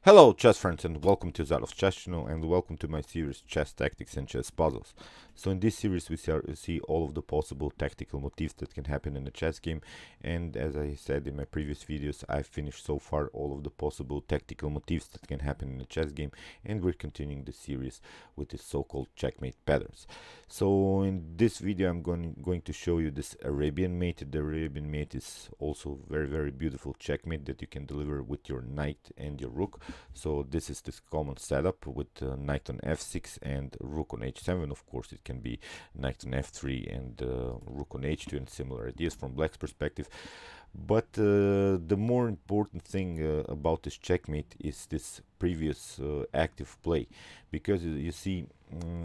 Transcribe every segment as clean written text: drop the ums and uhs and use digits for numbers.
Hello, chess friends, and welcome to Jozarov's chess channel, and welcome to my series Chess Tactics and Chess Puzzles. So in this series we see all of the possible tactical motifs that can happen in a chess game, and as I said in my previous videos, I've finished so far all of the possible tactical motifs that can happen in a chess game, and we're continuing the series with the so-called checkmate patterns. So in this video I'm going to show you this Arabian mate. The Arabian mate is also very beautiful checkmate that you can deliver with your knight and your rook. So this is this common setup with knight on f6 and rook on h7. Of course, it can be knight on f3 and rook on h2 and similar ideas from black's perspective. But the more important thing about this checkmate is this previous active play, because you see,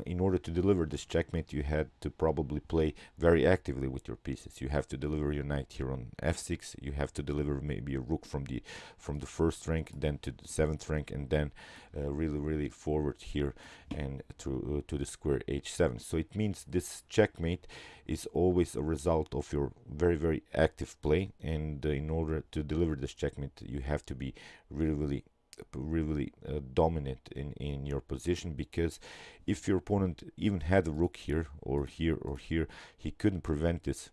in order to deliver this checkmate, you had to probably play very actively with your pieces. You have to deliver your knight here on f6. You have to deliver maybe a rook from the first rank, then to the seventh rank, and then really forward here and to the square h7. So it means this checkmate is always a result of your very active play, and in order to deliver this checkmate, you have to be really dominant in your position, because if your opponent even had a rook here or here or here, he couldn't prevent this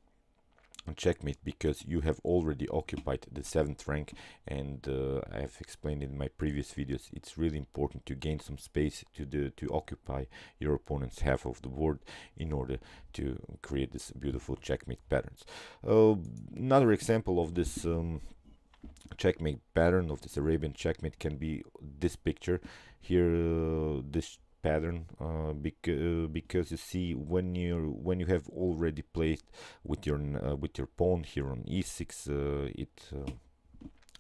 checkmate, because you have already occupied the seventh rank. And I have explained in my previous videos, it's really important to gain some space to occupy your opponent's half of the board in order to create this beautiful checkmate patterns. Another example of this checkmate pattern, of this Arabian checkmate, can be this picture here, this pattern, because you see, when you have already played with your pawn here on e6, it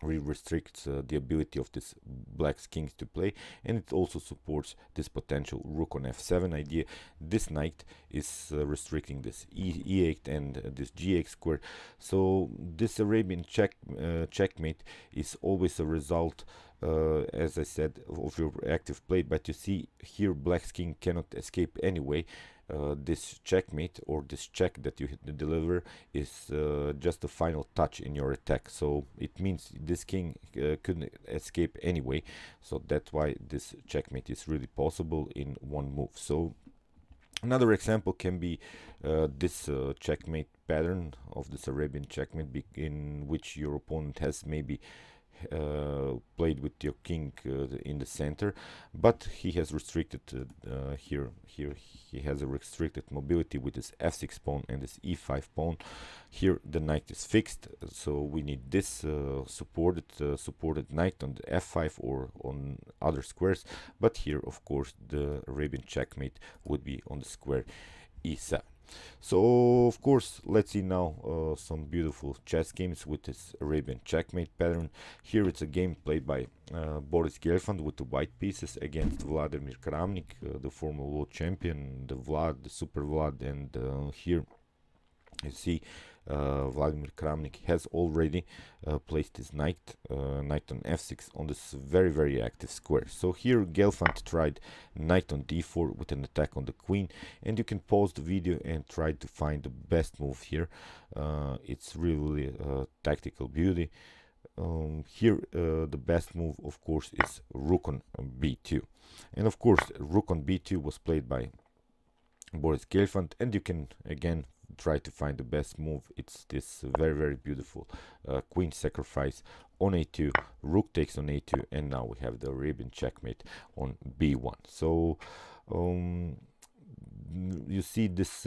restricts the ability of this black's kings to play, and it also supports this potential rook on f7 idea. This knight is restricting this e8 and this g8 square. So this Arabian checkmate is always a result, as I said, of your active play. But you see here, black's king cannot escape anyway. This checkmate, or this check that you deliver, is just a final touch in your attack. So it means this king couldn't escape anyway. So that's why this checkmate is really possible in one move. So another example can be this checkmate pattern of this Arabian checkmate, in which your opponent has maybe played with your king in the center, but he has restricted here he has a restricted mobility with this f6 pawn and this e5 pawn. Here the knight is fixed, so we need this supported knight on the f5 or on other squares. But here, of course, the Arabian checkmate would be on the square e7. So of course, let's see now some beautiful chess games with this Arabian checkmate pattern. Here it's a game played by Boris Gelfand with the white pieces against Vladimir Kramnik, the former world champion, the Super Vlad. And here you see Vladimir Kramnik has already placed his knight on f6 on this very active square. So here Gelfand tried knight on d4 with an attack on the queen, and you can pause the video and try to find the best move here. It's really tactical beauty. Here the best move, of course, is rook on b2, and of course rook on b2 was played by Boris Gelfand, and you can again try to find the best move. It's this very beautiful queen sacrifice on a2, rook takes on a2, and now we have the Arabian checkmate on b1. So you see this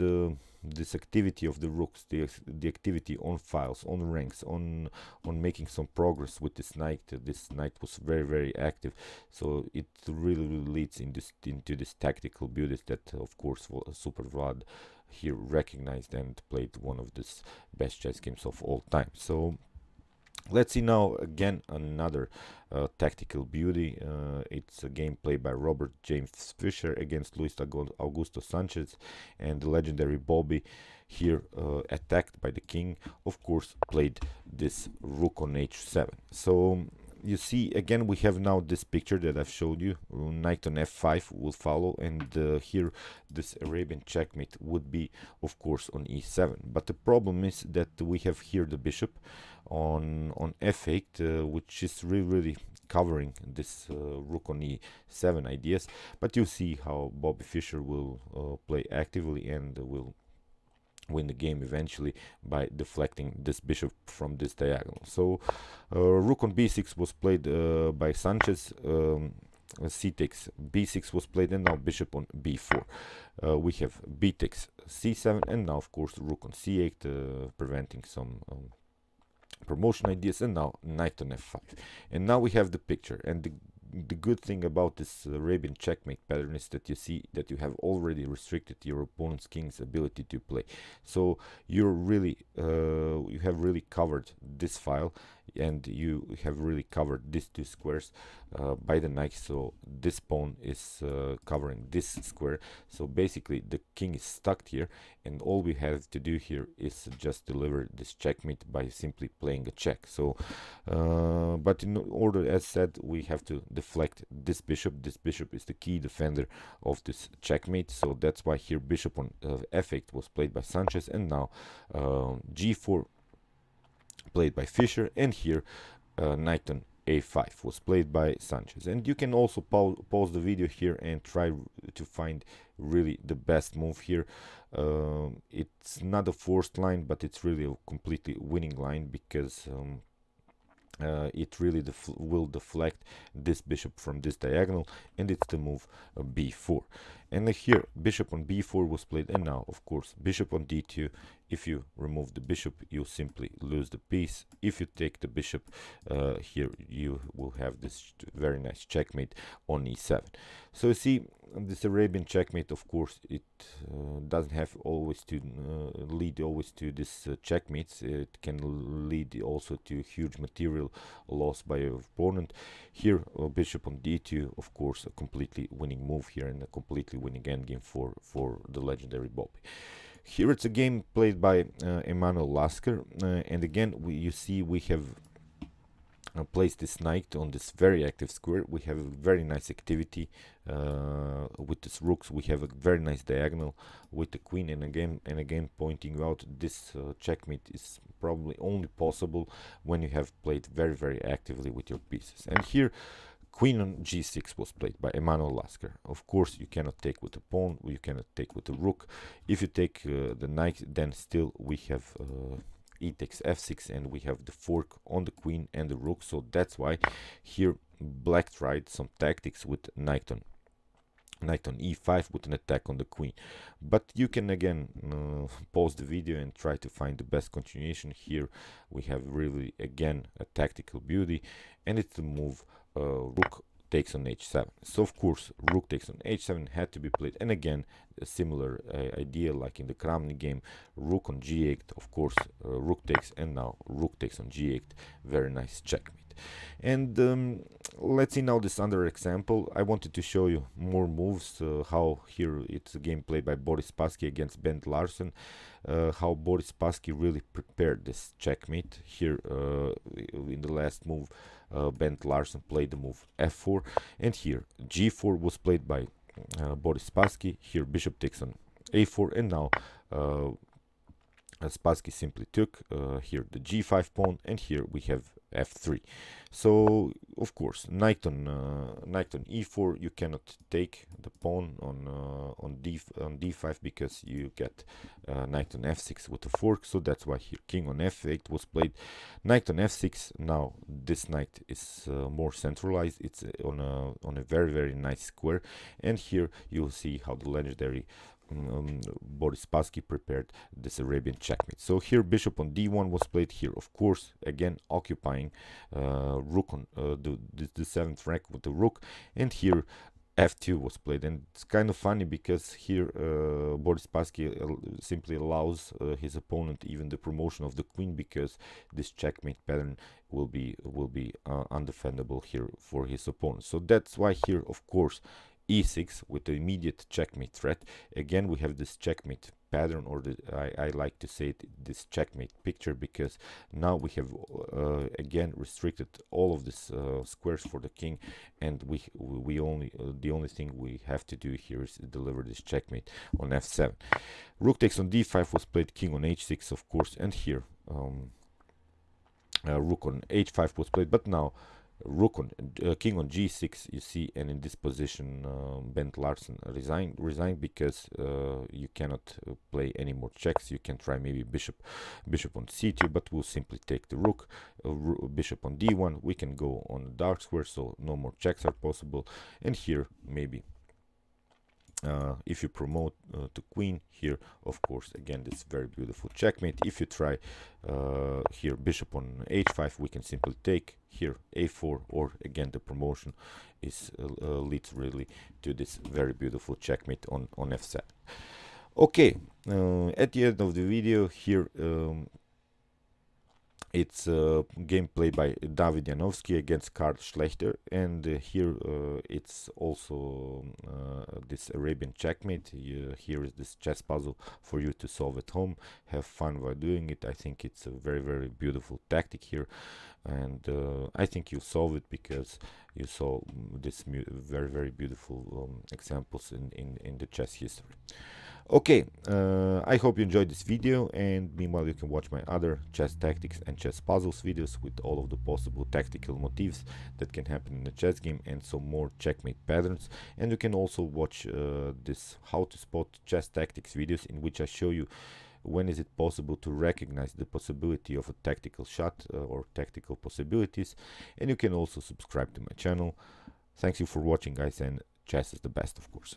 this activity of the rooks, the activity on files, on ranks, on making some progress with this knight. This knight was very active, so it really leads into this tactical beauty that, of course, Super Vlad here recognized and played one of the best chess games of all time. So let's see now again another tactical beauty. It's a game played by Robert James Fischer against Luis Augusto Sanchez, and the legendary Bobby here attacked by the king, of course, played this rook on h7. So you see, again, we have now this picture that I've showed you. Knight on f5 will follow, and here this Arabian checkmate would be, of course, on e7. But the problem is that we have here the bishop on f8, which is really covering this rook on e7 ideas, but you see how Bobby Fischer will play actively and will win the game eventually by deflecting this bishop from this diagonal. So rook on b6 was played by Sanchez. C takes b6 was played, and now bishop on b4. We have b takes c7, and now of course rook on c8, preventing some promotion ideas, and now knight on f5. And now we have the picture, and the good thing about this Arabian checkmate pattern is that you see that you have already restricted your opponent's king's ability to play. So you're really you have really covered this file, and you have really covered these two squares by the knight. So this pawn is covering this square. So basically the king is stuck here, and all we have to do here is just deliver this checkmate by simply playing a check. So but in order, as said, we have to deflect this bishop. This bishop is the key defender of this checkmate, so that's why here bishop on f8 was played by Sanchez, and now g4 played by Fischer, and here knight on a5 was played by Sanchez. And you can also pause the video here and try to find really the best move here. It's not a forced line, but it's really a completely winning line, because it really will deflect this bishop from this diagonal, and it's the move b4. And here bishop on b4 was played, and now of course bishop on d2. If you remove the bishop, you simply lose the piece. If you take the bishop, here you will have this very nice checkmate on e7. So you see, this Arabian checkmate, of course, it doesn't have always to lead always to this checkmates. It can lead also to huge material loss by your opponent. Here bishop on d2, of course, a completely winning move here, and a completely winning endgame for the legendary Bobby. Here it's a game played by Emanuel Lasker, and again you see we have placed this knight on this very active square. We have a very nice activity with this rooks. We have a very nice diagonal with the queen, and again pointing out this checkmate is probably only possible when you have played very actively with your pieces. And here queen on g6 was played by Emanuel Lasker. Of course, you cannot take with the pawn, you cannot take with the rook. If you take the knight, then still we have e takes f6, and we have the fork on the queen and the rook. So that's why here black tried some tactics with knight on e5 with an attack on the queen. But you can again pause the video and try to find the best continuation. Here we have really again a tactical beauty, and it's the move rook takes on h7. So of course rook takes on h7 had to be played, and again a similar idea like in the Kramnik game, rook on g8, of course rook takes, and now rook takes on g8, very nice checkmate. And let's see now this other example. I wanted to show you more moves, how here it's a game played by Boris Spassky against Bent Larsen, how Boris Spassky really prepared this checkmate. Here in the last move Bent Larsen played the move f4, and here g4 was played by Boris Spassky. Here bishop takes on a4, and now Spassky simply took here the g5 pawn, and here we have f3. So of course knight on e4, you cannot take the pawn on d5 because you get knight on f6 with a fork. So that's why here king on f8 was played, knight on f6. Now this knight is more centralized, it's on a very nice square, and here you'll see how the legendary Boris Spassky prepared this Arabian checkmate. So here bishop on d1 was played. Here of course again occupying rook on the 7th rank with the rook, and here f2 was played. And it's kind of funny because here Boris Spassky simply allows his opponent even the promotion of the queen, because this checkmate pattern will be undefendable here for his opponent. So that's why here of course e6 with the immediate checkmate threat. Again we have this checkmate pattern, or I like to say this checkmate picture, because now we have again restricted all of these squares for the king, and we only the only thing we have to do here is deliver this checkmate on f7. Rook takes on d5 was played, king on h6 of course, and here rook on h5 was played. But now king on g6, you see, and in this position Bent Larsen resigned because you cannot play any more checks. You can try maybe bishop on c2, but we'll simply take the rook. Bishop on d1, we can go on the dark square, so no more checks are possible. And here maybe if you promote to queen here, of course, again, this very beautiful checkmate. If you try here bishop on h5, we can simply take here a4, or again the promotion is leads really to this very beautiful checkmate on f7. Okay, at the end of the video here, it's a game played by David Janowski against Karl Schlechter, and here it's also this Arabian checkmate. Here is this chess puzzle for you to solve at home. Have fun while doing it. I think it's a very, very beautiful tactic here, and I think you solve it because you saw this very, very beautiful examples in the chess history. Okay, I hope you enjoyed this video, and meanwhile you can watch my other chess tactics and chess puzzles videos with all of the possible tactical motifs that can happen in a chess game and some more checkmate patterns. And you can also watch this how to spot chess tactics videos, in which I show you when is it possible to recognize the possibility of a tactical shot or tactical possibilities. And you can also subscribe to my channel. Thanks you for watching, guys, and chess is the best, of course.